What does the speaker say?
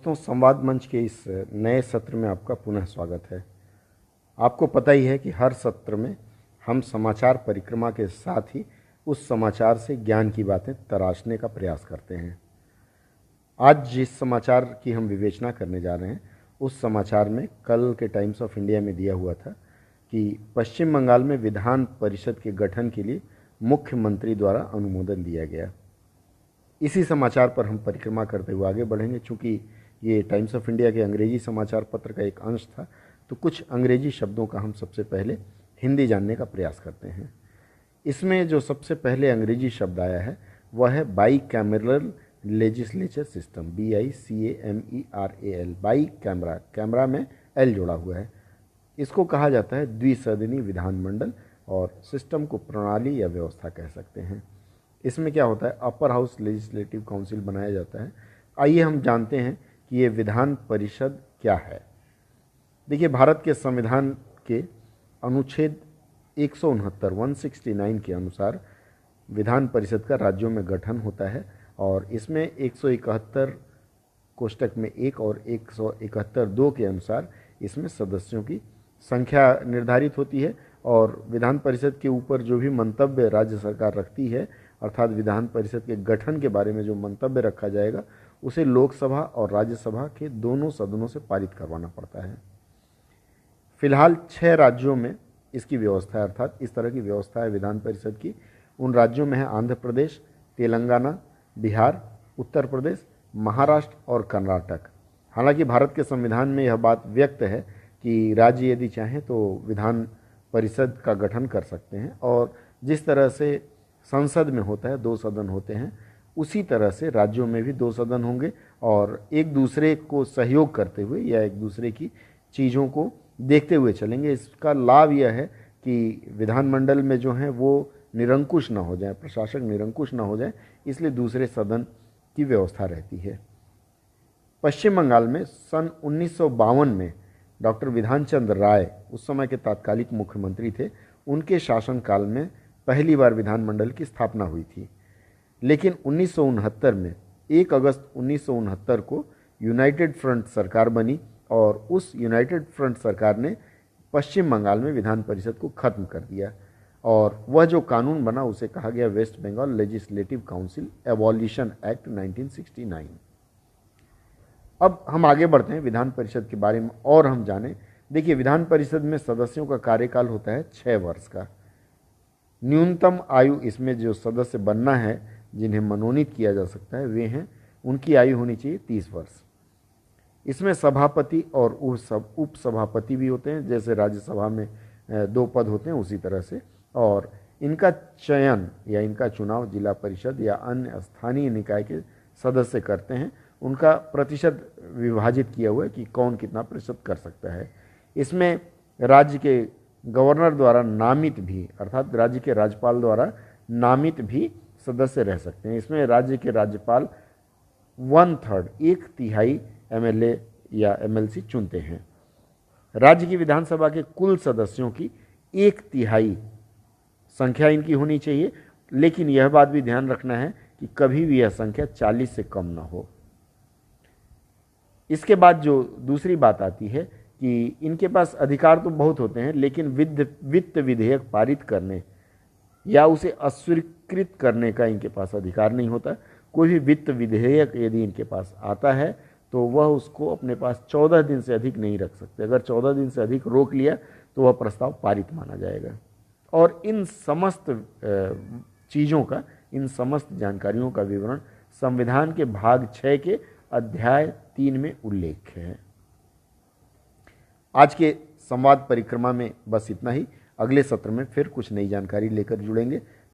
दोस्तों, संवाद मंच के इस नए सत्र में आपका पुनः स्वागत है। आपको पता ही है कि हर सत्र में हम समाचार परिक्रमा के साथ ही उस समाचार से ज्ञान की बातें तराशने का प्रयास करते हैं। आज जिस समाचार की हम विवेचना करने जा रहे हैं उस समाचार में कल के टाइम्स ऑफ इंडिया में दिया हुआ था कि पश्चिम बंगाल में विधान परिषद के गठन के लिए मुख्यमंत्री द्वारा अनुमोदन दिया गया। इसी समाचार पर हम परिक्रमा करते हुए आगे बढ़ेंगे। चूँकि ये टाइम्स ऑफ इंडिया के अंग्रेजी समाचार पत्र का एक अंश था, तो कुछ अंग्रेजी शब्दों का हम सबसे पहले हिंदी जानने का प्रयास करते हैं। इसमें जो सबसे पहले अंग्रेजी शब्द आया है वह है by cameral legislature system, BICAMERAL, by camera, camera में एल जोड़ा हुआ है। इसको कहा जाता है द्विसदनी विधानमंडल और सिस्टम को प्रणाली या व्यवस्था कह सकते हैं। इसमें क्या होता है, अपर हाउस लेजिस्लेटिव काउंसिल बनाया जाता है। आइए हम जानते हैं कि ये विधान परिषद क्या है। देखिए, भारत के संविधान के अनुच्छेद 169 के अनुसार विधान परिषद का राज्यों में गठन होता है और इसमें 171 कोष्टक में 1 और 171(2) के अनुसार इसमें सदस्यों की संख्या निर्धारित होती है और विधान परिषद के ऊपर जो भी मंतव्य राज्य सरकार रखती है, अर्थात विधान परिषद के गठन के बारे में जो मंतव्य रखा जाएगा उसे लोकसभा और राज्यसभा के दोनों सदनों से पारित करवाना पड़ता है। फिलहाल 6 राज्यों में इसकी व्यवस्था है, अर्थात इस तरह की व्यवस्था है विधान परिषद की। उन राज्यों में है आंध्र प्रदेश, तेलंगाना, बिहार, उत्तर प्रदेश, महाराष्ट्र और कर्नाटक। हालांकि भारत के संविधान में यह बात व्यक्त है कि राज्य यदि चाहें तो विधान परिषद का गठन कर सकते हैं और जिस तरह से संसद में होता है 2 सदन होते हैं, उसी तरह से राज्यों में भी 2 सदन होंगे और एक दूसरे को सहयोग करते हुए या एक दूसरे की चीज़ों को देखते हुए चलेंगे। इसका लाभ यह है कि विधानमंडल में जो है वो निरंकुश ना हो जाए, प्रशासक निरंकुश ना हो जाए, इसलिए दूसरे सदन की व्यवस्था रहती है। पश्चिम बंगाल में सन 1952 में डॉक्टर विधान चंद्र राय, उस समय के तात्कालिक मुख्यमंत्री थे, उनके शासनकाल में पहली बार विधानमंडल की स्थापना हुई थी। लेकिन 1969 में 1 अगस्त 1969 को यूनाइटेड फ्रंट सरकार बनी और उस यूनाइटेड फ्रंट सरकार ने पश्चिम बंगाल में विधान परिषद को खत्म कर दिया और वह जो कानून बना उसे कहा गया West Bengal legislative council abolition act 1969। अब हम आगे बढ़ते हैं विधान परिषद के बारे में और हम जानें। देखिए, विधान परिषद में सदस्यों का कार्यकाल होता है 6 वर्ष का। न्यूनतम आयु इसमें जो सदस्य बनना है, जिन्हें मनोनीत किया जा सकता है, वे हैं, उनकी आयु होनी चाहिए 30 वर्ष। इसमें सभापति और उप सभापति भी होते हैं, जैसे राज्यसभा में 2 पद होते हैं उसी तरह से, और इनका चयन या इनका चुनाव जिला परिषद या अन्य स्थानीय निकाय के सदस्य करते हैं। उनका प्रतिशत विभाजित किया हुआ है कि कौन कितना प्रतिशत कर सकता है। इसमें राज्य के गवर्नर द्वारा नामित भी, अर्थात राज्य के राज्यपाल द्वारा नामित भी सदस्य रह सकते हैं। इसमें राज्य के राज्यपाल 1/3, 1/3 MLA या MLC चुनते हैं। राज्य की विधानसभा के कुल सदस्यों की 1/3 संख्या इनकी होनी चाहिए, लेकिन यह बात भी ध्यान रखना है कि कभी भी यह संख्या 40 से कम ना हो। इसके बाद जो दूसरी बात आती है कि इनके पास अधिकार तो बहुत होते हैं, लेकिन वित्त विधेयक पारित करने या उसे अस्वीकृत करने का इनके पास अधिकार नहीं होता। कोई भी वित्त विधेयक यदि इनके पास आता है तो वह उसको अपने पास 14 दिन से अधिक नहीं रख सकते। अगर 14 दिन से अधिक रोक लिया तो वह प्रस्ताव पारित माना जाएगा। और इन समस्त चीज़ों का, इन समस्त जानकारियों का विवरण संविधान के भाग 6 के अध्याय 3 में उल्लेख है। आज के संवाद परिक्रमा में बस इतना ही। अगले सत्र में फिर कुछ नई जानकारी लेकर जुड़ेंगे।